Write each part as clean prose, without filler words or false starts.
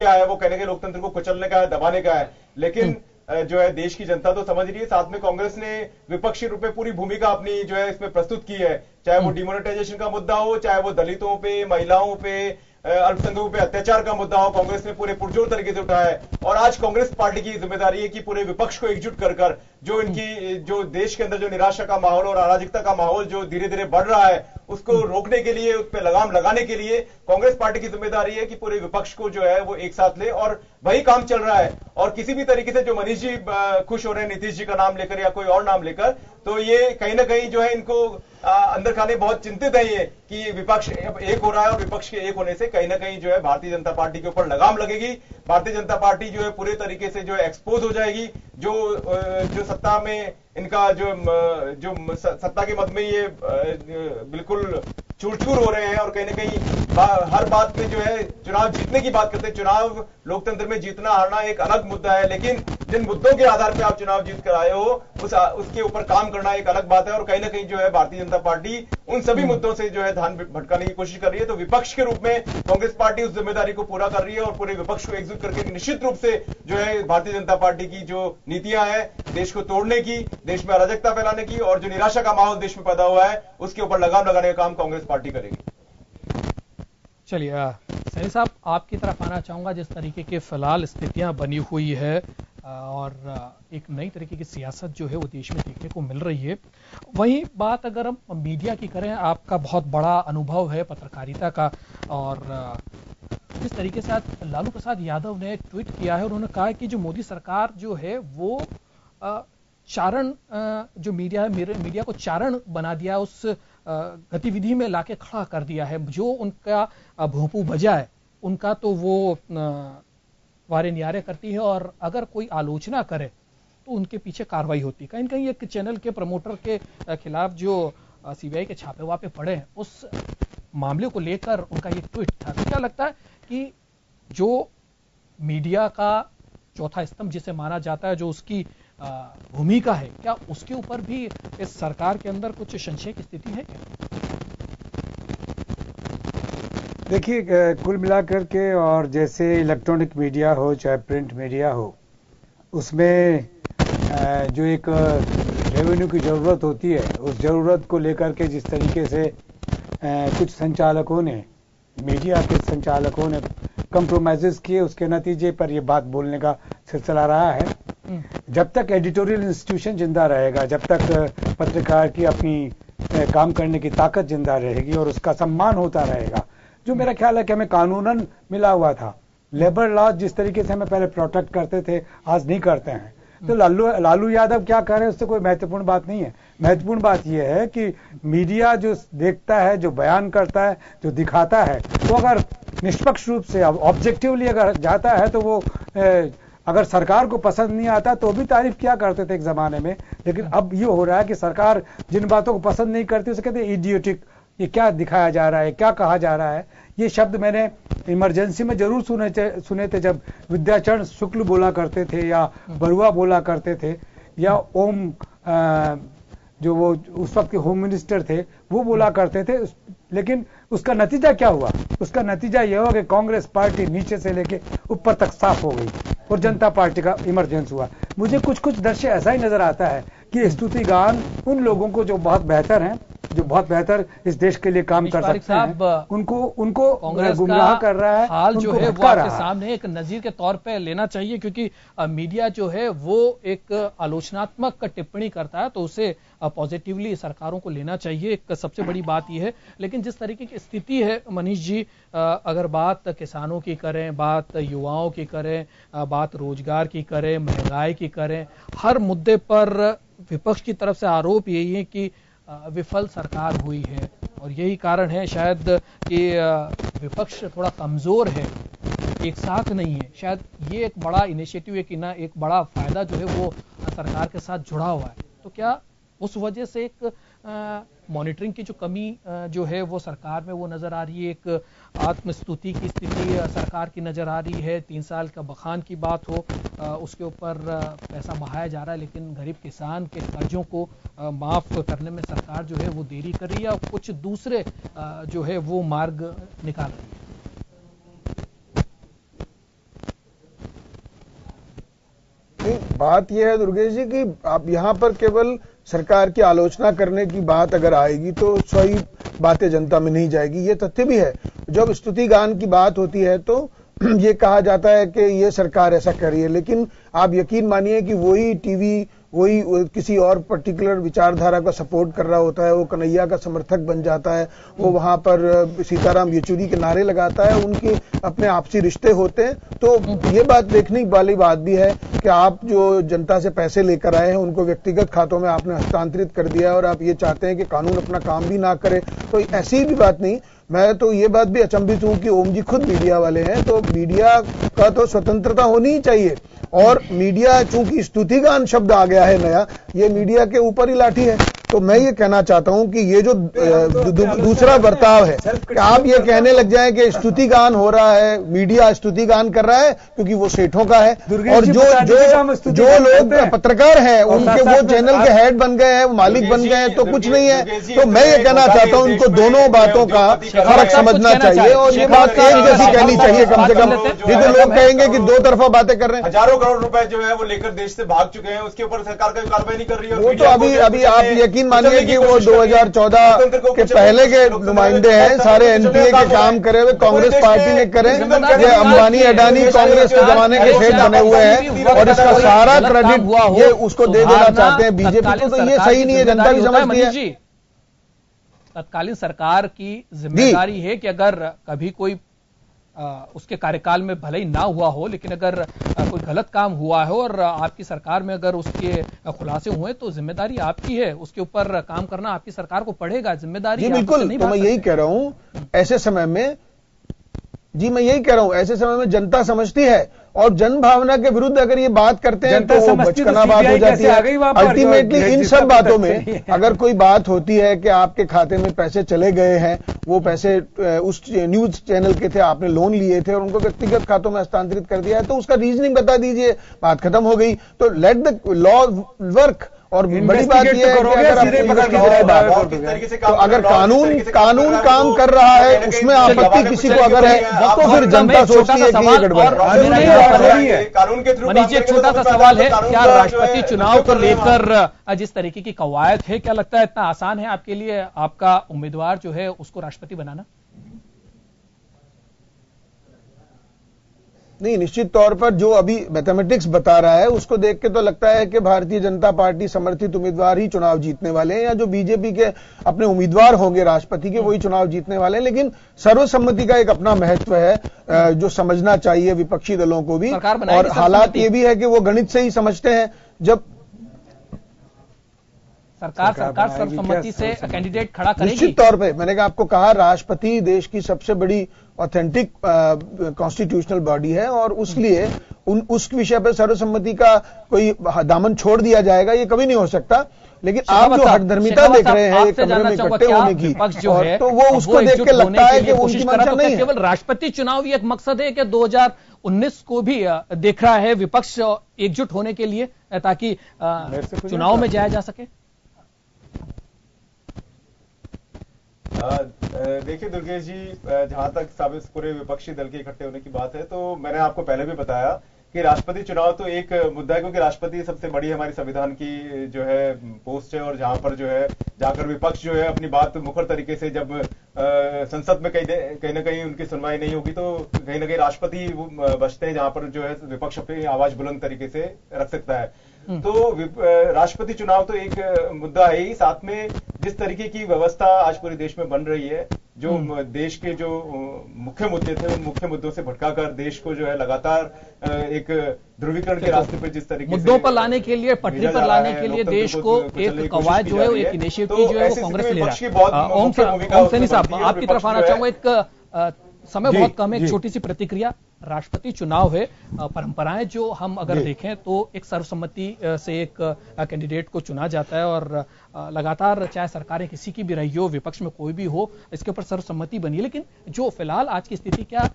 क्या है, वो कहने के लोकतंत्र को कुचलने का है, दबाने का है। लेकिन जो है देश की जनता तो समझ रही है। साथ में कांग्रेस ने विपक्षी रूप में पूरी भूमिका अपनी जो है इसमें प्रस्तुत की है, चाहे वो डिमोनेटाइजेशन का मुद्दा हो, चाहे वो दलितों पे, महिलाओं पे, अल्पसंख्यकों पे अत्याचार का मुद्दा हो, कांग्रेस ने पूरे पुरजोर तरीके से उठाया है। और आज कांग्रेस पार्टी की जिम्मेदारी है कि पूरे विपक्ष को एकजुट कर कर जो इनकी जो देश के अंदर जो निराशा का माहौल और अराजकता का माहौल जो धीरे धीरे बढ़ रहा है, उसको रोकने के लिए, उस पर लगाम लगाने के लिए कांग्रेस पार्टी की जिम्मेदारी है कि पूरे विपक्ष को जो है वो एक साथ ले। और वही काम चल रहा है। और किसी भी तरीके से जो मनीष जी खुश हो रहे हैं नीतीश जी का नाम लेकर या कोई और नाम लेकर, तो ये कहीं ना कहीं जो है इनको अंदर खाने बहुत चिंतित है ये कि विपक्ष एक हो रहा है, और विपक्ष के एक होने से कहीं ना कहीं जो है भारतीय जनता पार्टी के ऊपर लगाम लगेगी। भारतीय जनता पार्टी जो है पूरे तरीके से जो है एक्सपोज हो जाएगी। जो सत्ता में इनका जो सत्ता के मद में ये बिल्कुल चूर चूर हो रहे हैं, और कहीं ना कहीं हर बात में जो है चुनाव जीतने की बात करते हैं। चुनाव लोकतंत्र में जीतना हारना एक अलग मुद्दा है, लेकिन जिन मुद्दों के आधार पर आप चुनाव जीत कर आए हो उसके ऊपर काम करना एक अलग बात है। और कहीं ना कहीं जो है भारतीय जनता पार्टी उन सभी मुद्दों से जो है ध्यान भटकाने की कोशिश कर रही है। तो विपक्ष के रूप में कांग्रेस पार्टी उस जिम्मेदारी को पूरा कर रही है, और पूरे विपक्ष को एकजुट करके निश्चित रूप से जो है भारतीय जनता पार्टी की जो नीतियां हैं देश को तोड़ने की, देश में अराजकता फैलाने की, और जो निराशा का माहौल देश में पैदा हुआ है उसके ऊपर लगाम लगाने का काम कांग्रेस पार्टी करेगी। चलिए सैनी साहब, आपकी तरफ आना चाहूंगा। जिस तरीके की फिलहाल स्थितियां बनी हुई है और एक नई तरीके की सियासत जो है वो देश में देखने को मिल रही है, वहीं बात अगर हम मीडिया की करें, आपका बहुत बड़ा अनुभव है पत्रकारिता का, और जिस तरीके से आज लालू प्रसाद यादव ने ट्वीट किया है, उन्होंने कहा कि जो मोदी सरकार जो है वो चारण जो मीडिया है, मीडिया को चारण बना दिया, उस गतिविधि में लाके खड़ा कर दिया है। जो उनका भोंपू बजा है उनका तो वो वारे न्यारे करती है, और अगर कोई आलोचना करे तो उनके पीछे कार्रवाई होती है। कहीं ना कहीं एक चैनल के प्रमोटर के खिलाफ जो सीबीआई के छापे वापे पड़े हैं, उस मामले को लेकर उनका ये ट्वीट था। तो क्या लगता है कि जो मीडिया का चौथा स्तंभ जिसे माना जाता है, जो उसकी भूमिका है, क्या उसके ऊपर भी इस सरकार के अंदर कुछ संशय की स्थिति है क्या? देखिए, कुल मिलाकर के, और जैसे इलेक्ट्रॉनिक मीडिया हो चाहे प्रिंट मीडिया हो, उसमें जो एक रेवेन्यू की ज़रूरत होती है, उस ज़रूरत को लेकर के जिस तरीके से कुछ संचालकों ने, मीडिया के संचालकों ने कंप्रोमाइज़ किए, उसके नतीजे पर यह बात बोलने का सिलसिला रहा है। जब तक एडिटोरियल इंस्टीट्यूशन जिंदा रहेगा, जब तक पत्रकार की अपनी काम करने की ताकत जिंदा रहेगी और उसका सम्मान होता रहेगा, जो मेरा ख्याल है कि हमें कानूनन मिला हुआ था। लेबर लॉ जिस तरीके से हमें पहले प्रोटेक्ट करते थे, आज नहीं करते हैं। तो लालू यादव क्या कर रहे हैं उससे कोई महत्वपूर्ण बात नहीं है। महत्वपूर्ण बात यह है कि मीडिया जो देखता है, जो बयान करता है, जो दिखाता है, वो अगर निष्पक्ष रूप से ऑब्जेक्टिवली अगर जाता है, तो वो अगर सरकार को पसंद नहीं आता तो भी तारीफ किया करते थे एक जमाने में। लेकिन अब ये हो रहा है कि सरकार जिन बातों को पसंद नहीं करती उसे कहते हैं इडियोटिक, ये क्या दिखाया जा रहा है, क्या कहा जा रहा है। ये शब्द मैंने इमरजेंसी में जरूर सुने थे, जब विद्याचरण शुक्ल बोला करते थे या बरुआ बोला करते थे, या ओम जो वो उस वक्त के होम मिनिस्टर थे वो बोला करते थे। लेकिन उसका नतीजा क्या हुआ? उसका नतीजा यह हुआ कि कांग्रेस पार्टी नीचे से लेके ऊपर तक साफ हो गई और जनता पार्टी का इमरजेंस हुआ। मुझे कुछ दृश्य ऐसा ही नजर आता है कि स्तुति गान उन लोगों को जो बहुत बेहतर हैं, जो बहुत बेहतर इस देश के लिए काम कर सकते हैं, उनको गुमराह कर रहा है। हाल जो है वो आपके सामने एक नजीर के तौर पे लेना चाहिए, क्योंकि मीडिया जो है वो एक आलोचनात्मक टिप्पणी करता है तो उसे पॉजिटिवली सरकारों को लेना चाहिए। एक सबसे बड़ी बात यह है। लेकिन जिस तरीके की स्थिति है मनीष जी, अगर बात किसानों की करें, बात युवाओं की करें, बात रोजगार की करें, महंगाई की करें, हर मुद्दे पर विपक्ष की तरफ से आरोप यही है कि विफल सरकार हुई है। और यही कारण है शायद कि विपक्ष थोड़ा कमजोर है, एक साथ नहीं है। शायद ये एक बड़ा इनिशिएटिव है कि ना, एक बड़ा फायदा जो है वो सरकार के साथ जुड़ा हुआ है। तो क्या उस वजह से एक मॉनिटरिंग की जो कमी जो है वो सरकार में वो नजर आ रही है, एक आत्मस्तुति की स्थिति सरकार की नजर आ रही है। 3 साल का बखान की बात हो, उसके ऊपर पैसा बहाया जा रहा है, लेकिन गरीब किसान के कर्जों को माफ करने में सरकार जो है वो देरी कर रही है और कुछ दूसरे जो है वो मार्ग निकाल रही है। बात यह है दुर्गेश जी कि आप यहाँ पर केवल सरकार की आलोचना करने की बात अगर आएगी तो सही बातें जनता में नहीं जाएगी। ये तथ्य भी है, जब स्तुति गान की बात होती है तो ये कहा जाता है कि ये सरकार ऐसा कर रही है, लेकिन आप यकीन मानिए कि वही टीवी वही किसी और पर्टिकुलर विचारधारा का सपोर्ट कर रहा होता है, वो कन्हैया का समर्थक बन जाता है, वो वहां पर सीताराम येचुरी के नारे लगाता है, उनके अपने आपसी रिश्ते होते हैं। तो ये बात देखने वाली बात भी है कि आप जो जनता से पैसे लेकर आए हैं उनको व्यक्तिगत खातों में आपने हस्तांतरित कर दिया है और आप ये चाहते हैं कि कानून अपना काम भी ना करे, तो ऐसी भी बात नहीं। मैं तो ये बात भी अचंभित हूं कि ओम जी खुद मीडिया वाले हैं, तो मीडिया का तो स्वतंत्रता होनी ही चाहिए। और मीडिया चूंकि स्तुतिगान शब्द आ गया है नया, ये मीडिया के ऊपर ही लाठी है। तो मैं ये कहना चाहता हूं कि ये जो दूसरा बर्ताव है कि आप ये कहने लग जाएं कि स्तुतिगान हो रहा है, मीडिया स्तुतिगान कर रहा है क्योंकि वो सेठों का है, और जो लोग पत्रकार हैं उनके वो चैनल के हेड बन गए हैं, मालिक बन गए हैं, तो कुछ नहीं है। तो मैं ये कहना चाहता हूं इनको दोनों बातों का फर्क समझना चाहिए और ये बात एक जैसी कहनी चाहिए कम से कम। नहीं तो लोग कहेंगे कि दो तरफा बातें कर रहे हैं। हजारों करोड़ रुपए जो है वो लेकर देश से भाग चुके हैं, उसके ऊपर सरकार कोई कार्रवाई नहीं कर रही है। वो तो अभी आप यकीन मानिए कि वो 2014 के पहले के नुमाइंदे हैं, सारे एनपीए के काम करे हुए कांग्रेस पार्टी ने करे। ये अंबानी अडानी कांग्रेस के जमाने के सेठ बने हुए हैं और इसका सारा क्रेडिट ये उसको दे देना चाहते हैं बीजेपी को, तो ये सही नहीं है, जनता भी समझती है। तत्कालीन सरकार की जिम्मेदारी है कि अगर कभी कोई उसके कार्यकाल में भले ही ना हुआ हो, लेकिन अगर कोई गलत काम हुआ है और आपकी सरकार में अगर उसके खुलासे हुए तो जिम्मेदारी आपकी है, उसके ऊपर काम करना आपकी सरकार को पड़ेगा। जिम्मेदारी जी बिल्कुल, तो मैं यही कह रहा हूं ऐसे समय में, जी मैं यही कह रहा हूं ऐसे समय में जनता समझती है और जन भावना के विरुद्ध अगर ये बात करते हैं तो वो बचकाना बात हो जाती है। अल्टीमेटली इन सब बातों में अगर कोई बात होती है कि आपके खाते में पैसे चले गए हैं, वो पैसे उस न्यूज चैनल के थे, आपने लोन लिए थे और उनको व्यक्तिगत खातों में हस्तांतरित कर दिया है, तो उसका रीजनिंग बता दीजिए, बात खत्म हो गई। तो लेट द लॉ वर्क। और बड़ी बात यह है कि अगर कानून काम कर रहा है उसमें आपत्ति किसी को अगर है तो फिर जनता सोचती है कि ये गड़बड़ है। कानून के थ्रू एक छोटा सा सवाल है, क्या राष्ट्रपति चुनाव को लेकर जिस तरीके की कवायद है, क्या लगता है इतना आसान है आपके लिए आपका उम्मीदवार जो है उसको राष्ट्रपति बनाना? नहीं, निश्चित तौर पर जो अभी मैथमेटिक्स बता रहा है उसको देख के तो लगता है कि भारतीय जनता पार्टी समर्थित उम्मीदवार ही चुनाव जीतने वाले हैं, या जो बीजेपी के अपने उम्मीदवार होंगे राष्ट्रपति के वही चुनाव जीतने वाले हैं। लेकिन सर्वसम्मति का एक अपना महत्व है जो समझना चाहिए विपक्षी दलों को भी, और हालात ये भी है कि वो गणित से ही समझते हैं। जब सरकार सर्वसम्मति से कैंडिडेट खड़ा करेगी, निश्चित तौर पे मैंने आपको कहा राष्ट्रपति देश की सबसे बड़ी ऑथेंटिक कॉन्स्टिट्यूशनल बॉडी है और उसलिए उस विषय पर सर्वसम्मति का कोई दामन छोड़ दिया जाएगा ये कभी नहीं हो सकता। लेकिन आप जो हठधर्मिता देख रहे हैं कमरे में इकट्ठे होने की, तो वो उसको देख के लगता है कि उनकी मंशा नहीं है। केवल राष्ट्रपति चुनाव ही एक मकसद है कि 2019 को भी देख रहा है विपक्ष एकजुट होने के लिए ताकि चुनाव में जाया जा सके? देखिए दुर्गेश जी, जहां तक साबित पूरे विपक्षी दल के इकट्ठे होने की बात है तो मैंने आपको पहले भी बताया कि राष्ट्रपति चुनाव तो एक मुद्दा है, क्योंकि राष्ट्रपति सबसे बड़ी हमारी संविधान की जो है पोस्ट है, और जहां पर जो है जाकर विपक्ष जो है अपनी बात मुखर तरीके से जब संसद में कहीं ना कहीं उनकी सुनवाई नहीं होगी तो कहीं ना कहीं राष्ट्रपति बचते हैं जहां पर जो है विपक्ष अपनी आवाज बुलंद तरीके से रख सकता है। तो राष्ट्रपति चुनाव तो एक मुद्दा है ही, साथ में जिस तरीके की व्यवस्था आज पूरे देश में बन रही है, जो देश के जो मुख्य मुद्दे थे उन मुख्य मुद्दों से भटकाकर देश को जो है लगातार एक ध्रुवीकरण के रास्ते पर जिस तरीके मुद्दों पर लाने के लिए, पटरी पर लाने के लिए देश को एक कवायद जो है, एक इनिशिएटिव जो है वो कांग्रेस ले रहा है। ओम सैनी साहब, आपकी तरफ आना चाहूंगा। एक समय बहुत कम है, एक छोटी सी प्रतिक्रिया। राष्ट्रपति चुनाव है, परंपराएं जो हम अगर देखें तो एक सर्वसम्मति से एक कैंडिडेट को चुना जाता है और लगातार चाहे सरकारें किसी की भी रही हो, विपक्ष में कोई भी हो, इसके ऊपर सर्वसम्मति बनी है। लेकिन जो फिलहाल आज की स्थिति, क्या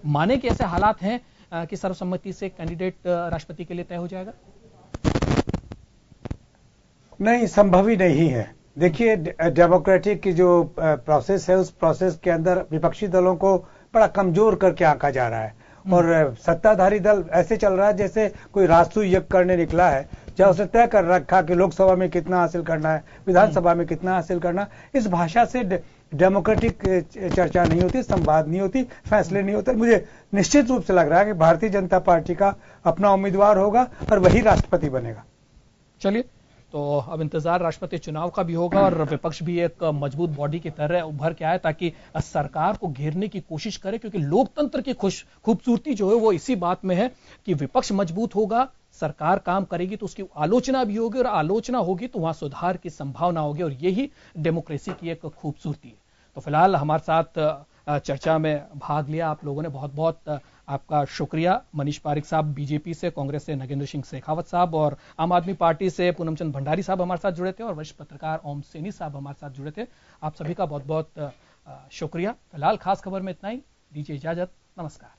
माने कि ऐसे हालात हैं कि सर्वसम्मति से कैंडिडेट राष्ट्रपति के लिए तय हो जाएगा? नहीं, संभव ही नहीं है। देखिए, डेमोक्रेटिक की जो प्रोसेस है उस प्रोसेस के अंदर विपक्षी दलों को बड़ा कमजोर करके आंका जा रहा है। और सत्ताधारी दल ऐसे चल रहा है जैसे कोई राजसू यज्ञ करने निकला है, चाहे उसने तय कर रखा कि लोकसभा में कितना हासिल करना है, विधानसभा में कितना हासिल करना है। इस भाषा से डेमोक्रेटिक चर्चा नहीं होती, संवाद नहीं होती, फैसले नहीं होते। मुझे निश्चित रूप से लग रहा है कि भारतीय जनता पार्टी का अपना उम्मीदवार होगा और वही राष्ट्रपति बनेगा। चलिए, तो अब इंतजार राष्ट्रपति चुनाव का भी होगा और विपक्ष भी एक मजबूत बॉडी की तरह उभर के आए ताकि सरकार को घेरने की कोशिश करे, क्योंकि लोकतंत्र की खूबसूरती जो है वो इसी बात में है कि विपक्ष मजबूत होगा, सरकार काम करेगी तो उसकी आलोचना भी होगी, और आलोचना होगी तो वहां सुधार की संभावना होगी, और यही डेमोक्रेसी की एक खूबसूरती है। तो फिलहाल हमारे साथ चर्चा में भाग लिया आप लोगों ने, बहुत बहुत आपका शुक्रिया। मनीष पारिक साहब बीजेपी से, कांग्रेस से नगेंद्र सिंह शेखावत साहब, और आम आदमी पार्टी से पूनम चंद भंडारी साहब हमारे साथ जुड़े थे, और वरिष्ठ पत्रकार ओम सैनी साहब हमारे साथ जुड़े थे। आप सभी का बहुत बहुत शुक्रिया। फिलहाल खास खबर में इतना ही, दीजिए इजाजत, नमस्कार।